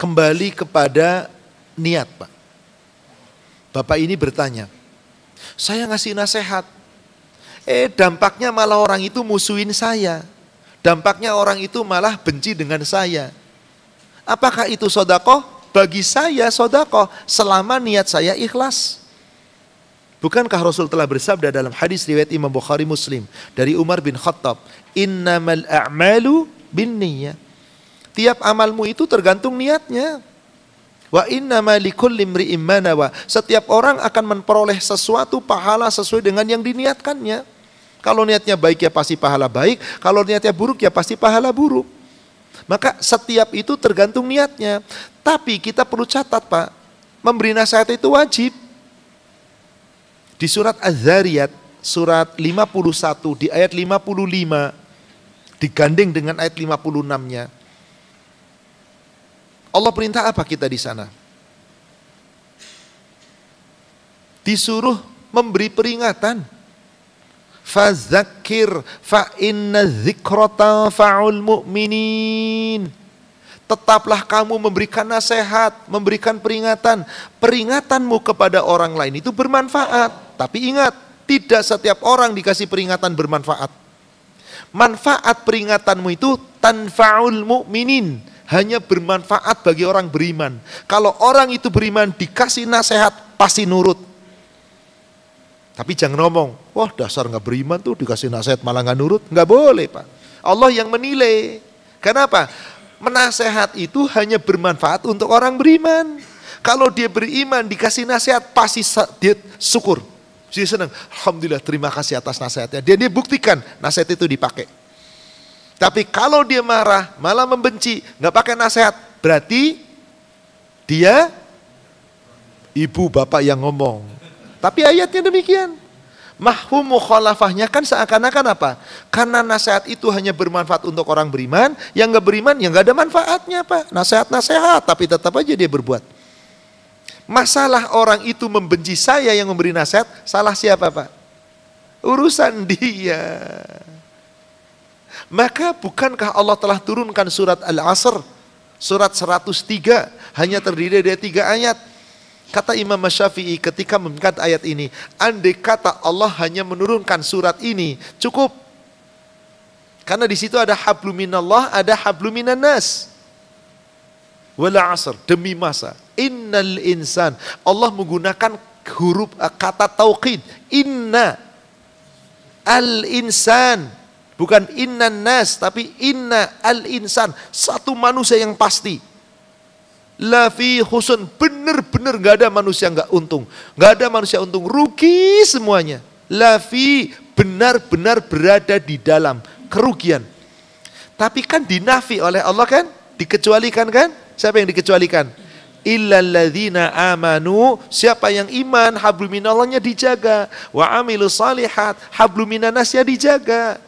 kembali kepada niat, Pak. Bapak ini bertanya, saya ngasih nasihat, dampaknya malah orang itu musuhin saya. Dampaknya orang itu malah benci dengan saya. Apakah itu sedekah? Bagi saya sedekah selama niat saya ikhlas. Bukankah Rasul telah bersabda dalam hadis riwayat Imam Bukhari Muslim dari Umar bin Khattab, innamal a'malu binniyah. Tiap amalmu itu tergantung niatnya. Wa innama likulli imri'in ma nawa. Setiap orang akan memperoleh sesuatu pahala sesuai dengan yang diniatkannya. Kalau niatnya baik ya pasti pahala baik, kalau niatnya buruk ya pasti pahala buruk. Maka setiap itu tergantung niatnya. Tapi kita perlu catat, Pak, memberi nasihat itu wajib. Di surat Az-Zariyat, surat 51, di ayat 55, digandeng dengan ayat 56-nya. Allah perintah apa kita di sana? Disuruh memberi peringatan. Fadzakir fa inna dzikrata fa'ul mu'minin. Tetaplah kamu memberikan nasihat, memberikan peringatan. Peringatanmu kepada orang lain itu bermanfaat. Tapi ingat, tidak setiap orang dikasih peringatan bermanfaat. Manfaat peringatanmu itu tanfa'ul mu'minin, hanya bermanfaat bagi orang beriman. Kalau orang itu beriman dikasih nasihat pasti nurut. Tapi jangan ngomong, wah dasar nggak beriman tuh dikasih nasihat malah nggak nurut. Nggak boleh, Pak. Allah yang menilai. Kenapa? Menasehat itu hanya bermanfaat untuk orang beriman. Kalau dia beriman dikasih nasihat pasti dia syukur. Dia senang. Alhamdulillah, terima kasih atas nasihatnya. Dia buktikan nasihat itu dipakai. Tapi kalau dia marah, malah membenci, nggak pakai nasihat, berarti dia ibu bapak yang ngomong. Tapi ayatnya demikian. Mahfum mukhalafahnya kan seakan-akan apa? Karena nasihat itu hanya bermanfaat untuk orang beriman, yang nggak beriman yang nggak ada manfaatnya, Pak. Nasihat-nasihat, tapi tetap aja dia berbuat. Masalah orang itu membenci saya yang memberi nasihat, salah siapa, Pak? Urusan dia. Maka bukankah Allah telah turunkan surat Al-Asr, surat 103, hanya terdiri dari 3 ayat. Kata Imam Syafi'i ketika mengangkat ayat ini, andai kata Allah hanya menurunkan surat ini, cukup. Karena di situ ada hablum minallah, ada hablum minan nas. Wal 'asr, demi masa. Innal insan. Allah menggunakan huruf kata taukid. Inna al insan. Bukan innan nas, tapi inna al insan. Satu manusia yang pasti. Lafi husun, benar-benar gak ada manusia gak untung. Gak ada manusia untung, rugi semuanya. Lafi, benar-benar berada di dalam kerugian. Tapi kan dinafi oleh Allah kan? Dikecualikan kan? Siapa yang dikecualikan? Illalladzina amanu, siapa yang iman, hablum minallahnya dijaga. Wa amilus salihat, hablum minannasnya dijaga.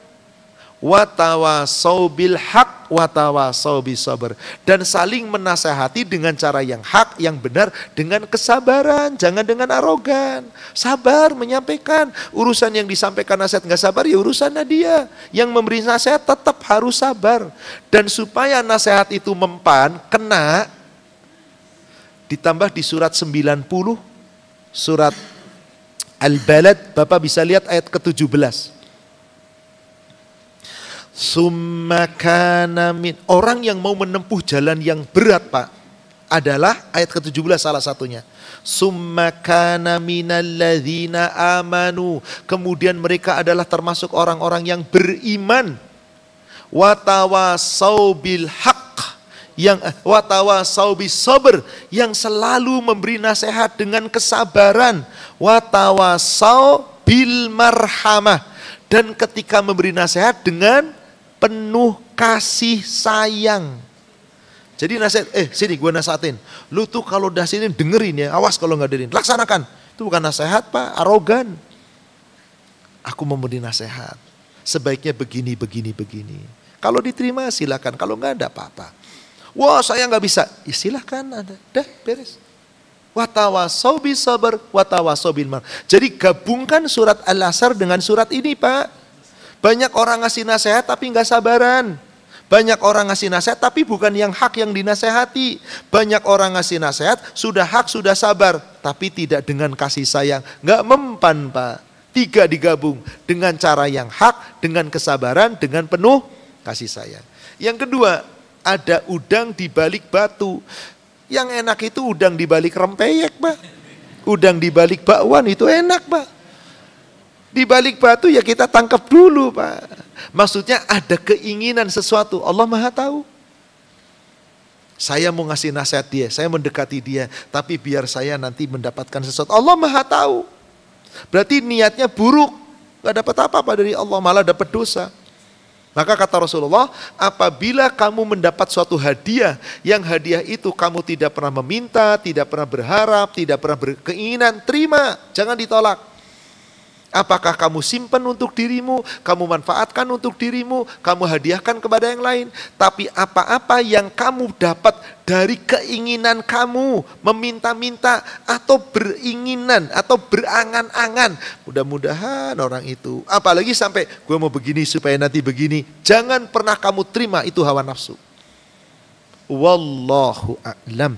Watawasau bil haq watawasau bis sabr, dan saling menasehati dengan cara yang hak, yang benar, dengan kesabaran, jangan dengan arogan. Sabar menyampaikan. Urusan yang disampaikan nasihat nggak sabar, ya urusannya dia. Yang memberi nasihat tetap harus sabar. Dan supaya nasihat itu mempan, kena, ditambah di surat 90, surat Al-Balad, Bapak bisa lihat ayat ke-17. Summa kana min, orang yang mau menempuh jalan yang berat, Pak, adalah ayat ke-17 salah satunya. Summa kana minal ladzina amanu, kemudian mereka adalah termasuk orang-orang yang beriman. Watawasau bil haq, yang watawasau bis sabr, yang selalu memberi nasihat dengan kesabaran. Watawasau bil marhamah, dan ketika memberi nasihat dengan penuh kasih sayang. Jadi nasihat, sini gue nasihatin. Lu tuh kalau udah sini dengerin ya, awas kalau nggak dengerin, laksanakan. Itu bukan nasihat, Pak, arogan. Aku mau memberi nasihat, sebaiknya begini, begini, begini. Kalau diterima silakan, kalau nggak ada apa-apa. Wah saya nggak bisa, ya silakan, ada, dah beres. Watawasau bis sabr, watawasau bil marhamah. Jadi gabungkan surat Al-Asr dengan surat ini, Pak. Banyak orang ngasih nasihat tapi nggak sabaran. Banyak orang ngasih nasihat tapi bukan yang hak yang dinasehati. Banyak orang ngasih nasihat sudah hak, sudah sabar, tapi tidak dengan kasih sayang. Nggak mempan Pak. 3 digabung dengan cara yang hak, dengan kesabaran, dengan penuh kasih sayang. Yang kedua, ada udang di balik batu. Yang enak itu udang di balik rempeyek Pak. Udang di balik bakwan itu enak Pak. Di balik batu ya kita tangkap dulu Pak. Maksudnya ada keinginan sesuatu. Allah Maha tahu. Saya mau ngasih nasihat dia, saya mendekati dia, tapi biar saya nanti mendapatkan sesuatu. Allah Maha tahu. Berarti niatnya buruk, gak dapat apa-apa dari Allah, malah dapat dosa. Maka kata Rasulullah, apabila kamu mendapat suatu hadiah, yang hadiah itu kamu tidak pernah meminta, tidak pernah berharap, tidak pernah berkeinginan, terima, jangan ditolak. Apakah kamu simpan untuk dirimu, kamu manfaatkan untuk dirimu, kamu hadiahkan kepada yang lain. Tapi apa-apa yang kamu dapat dari keinginan kamu, meminta-minta atau beringinan atau berangan-angan. Mudah-mudahan orang itu, apalagi sampai gue mau begini supaya nanti begini. Jangan pernah kamu terima, itu hawa nafsu. Wallahu a'lam